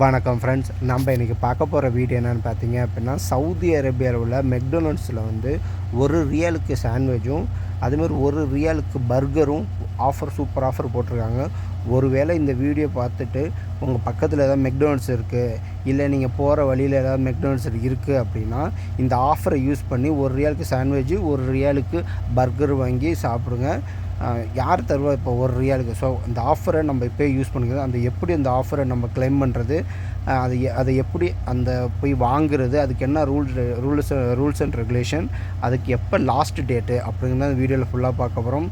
வணக்கம் ஃப்ரெண்ட்ஸ். நம்ம இன்றைக்கி பார்க்க போகிற வீடியோ என்னென்னு பார்த்தீங்க அப்படின்னா, சவுதி அரேபியாவில் உள்ள மெக்டொனால்ட்ஸில் வந்து $1 சாண்ட்விச்சும் அதுமாதிரி $1 பர்கரும் சூப்பர் ஆஃபர் போட்டிருக்காங்க. ஒருவேளை இந்த வீடியோ பார்த்துட்டு உங்கள் பக்கத்தில் ஏதாவது மெக்டொனால்ட்ஸ் இருக்குது, இல்லை நீங்கள் போகிற வழியில் ஏதாவது மெக்டொனால்ட்ஸ் இருக்குது அப்படின்னா, இந்த ஆஃபரை யூஸ் பண்ணி $1 சாண்ட்விட்சு $1 பர்கர் வாங்கி சாப்பிடுங்க. யார் தருவா இப்போ $1? ஸோ இந்த ஆஃபரை நம்ம இப்போயே யூஸ் பண்ணிக்கிறது. எப்படி அந்த ஆஃபரை நம்ம கிளைம் பண்ணுறது, அதை எப்படி அந்த போய் வாங்குறது, அதுக்கு என்ன ரூல்ஸ் அண்ட் ரெகுலேஷன், அதுக்கு எப்போ லாஸ்ட் டேட்டு அப்படிங்கிறத அந்த வீடியோவில் ஃபுல்லாக பார்க்க போகிறோம்.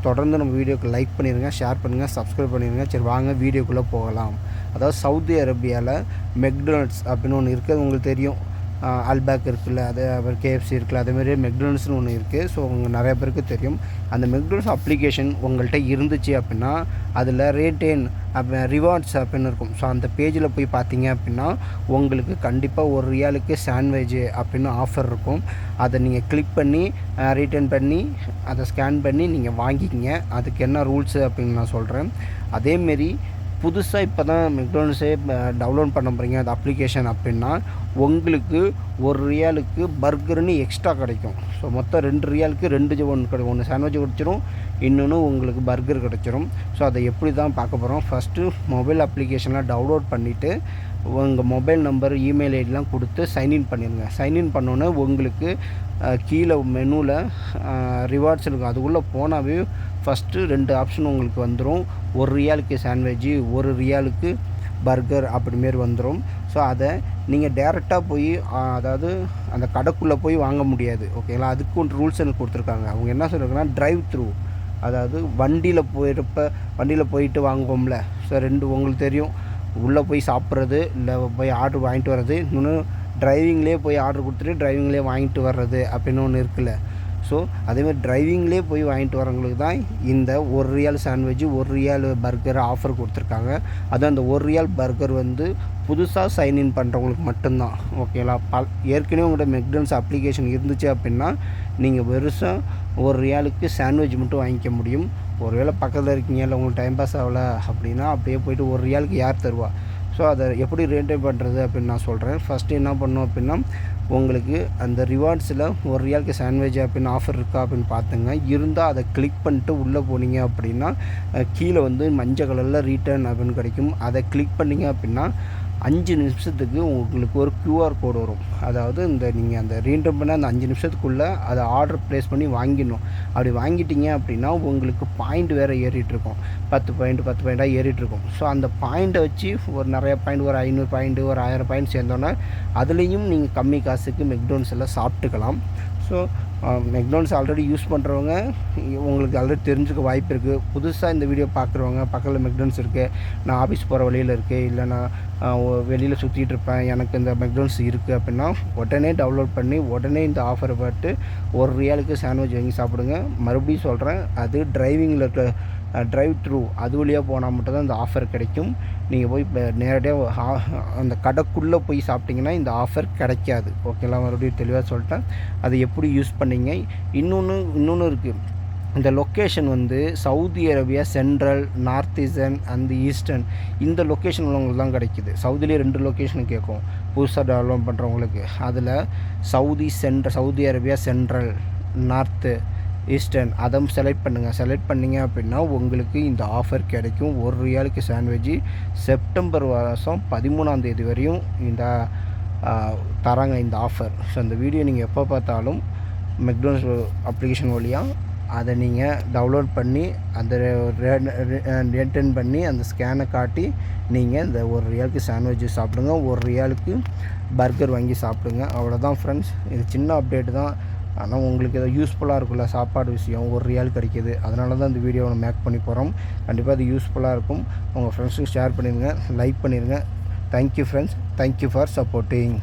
தொடர்ந்து நம்ம வீடியோக்கு லைக் பண்ணிடுங்க, ஷேர் பண்ணுங்கள், சப்ஸ்கிரைப் பண்ணிடுங்க. சரி, வாங்க வீடியோக்குள்ளே போகலாம். அதாவது சவுதி அரேபியாவில் மெக்டொனால்ட்ஸ் அப்படின்னு ஒன்று இருக்குது, உங்களுக்கு தெரியும். அல்பேக் இருக்குல்ல, அது அப்புறம் KFC இருக்குல்ல, அதேமாதிரி மெக்டொனால்ட்ஸ்னு ஒன்று இருக்குது. ஸோ உங்கள் நிறைய பேருக்கு தெரியும். அந்த மெக்டொனால்ட்ஸ் அப்ளிகேஷன் உங்கள்கிட்ட இருந்துச்சு அப்படின்னா, அதில் ரேட்டேன் ரிவார்ட்ஸ் அப்படின்னு இருக்கும். ஸோ அந்த பேஜில் போய் பார்த்தீங்க அப்படின்னா, உங்களுக்கு கண்டிப்பாக $1 சாண்ட்விட்சு அப்படின்னு ஆஃபர் இருக்கும். அதை நீங்கள் கிளிக் பண்ணி ரீட்டர்ன் பண்ணி அதை ஸ்கேன் பண்ணி நீங்கள் வாங்கிக்கிங்க. அதுக்கு என்ன ரூல்ஸு அப்படின்னு நான் சொல்கிறேன். அதேமாரி புதுசாக இப்போ தான் மெக்டொனால்ட்ஸே டவுன்லோட் பண்ண போகிறீங்க அந்த அப்ளிகேஷன் அப்படின்னா, உங்களுக்கு $1 பர்கர்னு எக்ஸ்ட்ரா கிடைக்கும். ஸோ மொத்தம் $2 ஒன்று சாண்ட்விட்ச் கிடச்சிரும், இன்னொன்று உங்களுக்கு பர்கர் கிடச்சிரும். ஸோ அதை எப்படி தான் பார்க்க போகிறோம். ஃபஸ்ட்டு மொபைல் அப்ளிகேஷன்லாம் டவுன்லோட் பண்ணிவிட்டு உங்கள் மொபைல் நம்பர், இமெயில் ஐடிலாம் கொடுத்து சைன்இன் பண்ணிடுங்க. சைன்இன் பண்ணோன்னே உங்களுக்கு கீழே மெனுவில் ரிவார்ட்ஸ் இருக்கும். அதுக்குள்ளே போனாவே ஃபஸ்ட்டு 2 ஆப்ஷன் உங்களுக்கு வந்துடும். $1 சாண்ட்விட்சு, $1 பர்கர் அப்படிமாரி வந்துடும். ஸோ அதை நீங்கள் டேரெக்டாக போய் அதாவது அந்த கடைக்குள்ளே போய் வாங்க முடியாது, ஓகேங்களா. அதுக்கு ஒரு ரூல்ஸ் எனக்கு கொடுத்துருக்காங்க. அவங்க என்ன சொல்கிறாங்கன்னா, டிரைவ் த்ரூ, அதாவது வண்டியில் போயிட்டு வாங்குவோம்ல. ஸோ உங்களுக்கு தெரியும், உள்ளே போய் சாப்பிட்றது, இல்லை போய் ஆர்டர் வாங்கிட்டு வர்றது, இன்னொன்று டிரைவிங்லேயே போய் ஆர்டர் கொடுத்துட்டு டிரைவிங்லேயே வாங்கிட்டு வர்றது அப்படின்னு ஒன்று இருக்குல்ல. ஸோ அதேமாதிரி டிரைவிங்லேயே போய் வாங்கிட்டு வரவங்களுக்கு தான் இந்த $1 சாண்ட்விட்சு $1 பர்கர் ஆஃபர் கொடுத்துருக்காங்க. அதுவும் அந்த $1 பர்கர் வந்து புதுசாக சைன்இன் பண்ணுறவங்களுக்கு மட்டும்தான், ஓகேங்களா. ஏற்கனவே உங்கள்கிட்ட மெக்டொனால்ட்ஸ் அப்ளிகேஷன் இருந்துச்சு அப்படின்னா, நீங்கள் வெறுசாக $1 சாண்ட்விட்ச் மட்டும் வாங்கிக்க முடியும். ஒருவேளை பக்கத்தில் இருக்கீங்க, இல்லை உங்களுக்கு டைம் பாஸ் ஆகலை அப்படின்னா, அப்படியே போய்ட்டு $1 யார் தருவா? ஸோ அதை எப்படி ரேட்டே பண்ணுறது அப்படின்னு நான் சொல்கிறேன். ஃபஸ்ட்டு என்ன பண்ணோம் அப்படின்னா, உங்களுக்கு அந்த ரிவார்ட்ஸில் $1 சாண்ட்விட்ச் அப்படின்னு ஆஃபர் இருக்கா அப்படின்னு பார்த்துங்க. இருந்தால் அதை கிளிக் பண்ணிட்டு உள்ளே போனீங்க அப்படின்னா, கீழே வந்து மஞ்சள் கலரில் ரீட்டர்ன் அப்படின்னு கிடைக்கும். அதை கிளிக் பண்ணிங்க அப்படின்னா 5 நிமிஷத்துக்கு உங்களுக்கு ஒரு QR கோடு வரும். அதாவது நீங்கள் அந்த ரீட்டர்ன் பண்ண அந்த 5 நிமிஷத்துக்குள்ளே அதை ஆர்டர் ப்ளேஸ் பண்ணி வாங்கிடணும். அப்படி வாங்கிட்டீங்க அப்படின்னா உங்களுக்கு பாயிண்ட் வேறு ஏறிட்டுருக்கும். 10 பாயிண்ட்டாக ஏறிட்டுருக்கும். ஸோ அந்த பாயிண்ட்டை வச்சு நிறைய பாயிண்ட், ஒரு 500 பாயிண்ட்டு, ஒரு 1000 பாயிண்ட் சேர்ந்தோன்னா அதுலேயும் நீங்கள் கம்மி காசுக்கு மெக்டொனால்ட்ஸ் எல்லாம் சாப்பிட்டுக்கலாம். ஸோ மெக்டொனால்ட்ஸ் ஆல்ரெடி யூஸ் பண்ணுறவங்க உங்களுக்கு ஆல்ரெடி தெரிஞ்சுக்க வாய்ப்பு இருக்குது. புதுசாக இந்த வீடியோ பார்க்குறவங்க, பக்கத்தில் மெக்டொனால்ட்ஸ் இருக்குது, நான் ஆஃபீஸ் போகிற வழியில் இருக்குது, இல்லை நான் வெளியில் சுற்றிட்டு இருப்பேன், எனக்கு இந்த மெக்டொனால்ட்ஸ் இருக்குது அப்படின்னா, உடனே டவுன்லோட் பண்ணி உடனே இந்த ஆஃபரை பார்த்து $1 சாண்ட்விட்ச் வாங்கி சாப்பிடுங்க. மறுபடியும் சொல்கிறேன், அது டிரைவிங்கில் இருக்க டிரைவ் த்ரூ அது வழியாக போனால் மட்டும்தான் இந்த ஆஃபர் கிடைக்கும். நீங்கள் போய் இப்போ நேரடியாக அந்த கடைக்குள்ளே போய் சாப்பிட்டிங்கன்னா இந்த ஆஃபர் கிடைக்காது, ஓகேங்களா. மறுபடியும் தெளிவாக சொல்லிட்டேன். அதை எப்படி யூஸ் பண்ணிங்க. இன்னொன்று இருக்குது. இந்த லொக்கேஷன் வந்து Saudi Arabia central, north eastern and eastern, இந்த லொக்கேஷன் உள்ளவங்களுக்கு தான் கிடைக்கிது. சவுதிலேயே 2 லொக்கேஷன் கேட்கும் புதுசாக டெவலப் பண்ணுறவங்களுக்கு. அதில் Saudi Arabia central, north, eastern அதை செலக்ட் பண்ணுங்கள். செலக்ட் பண்ணிங்க அப்படின்னா உங்களுக்கு இந்த ஆஃபர் கிடைக்கும். $1 சாண்ட்விட்சு செப்டம்பர் மாதம் 13ஆம் தேதி வரையும் இந்த தராங்க இந்த ஆஃபர். ஸோ அந்த வீடியோ நீங்கள் எப்போ பார்த்தாலும் மெக்டொனால்ட்ஸ் அப்ளிகேஷன் வழியாக அதை நீங்கள் டவுன்லோட் பண்ணி அந்த ரீட்டர்ன் பண்ணி அந்த ஸ்கேனை காட்டி நீங்கள் இந்த $1 சாண்ட்விட்சு சாப்பிடுங்க, $1 பர்கர் வாங்கி சாப்பிடுங்க. அவ்வளோதான் ஃப்ரெண்ட்ஸ். இது சின்ன அப்டேட் தான், ஆனால் உங்களுக்கு ஏதோ யூஸ்ஃபுல்லாக இருக்குல்ல. சாப்பாடு விஷயம் $1 கிடைக்கிது, அதனால தான் இந்த வீடியோவை மேக் பண்ணி போகிறோம். கண்டிப்பாக அது யூஸ்ஃபுல்லாக இருக்கும். உங்கள் ஃப்ரெண்ட்ஸுக்கு ஷேர் பண்ணிடுங்க, லைக் பண்ணிடுங்க. Thank you friends, thank you for supporting.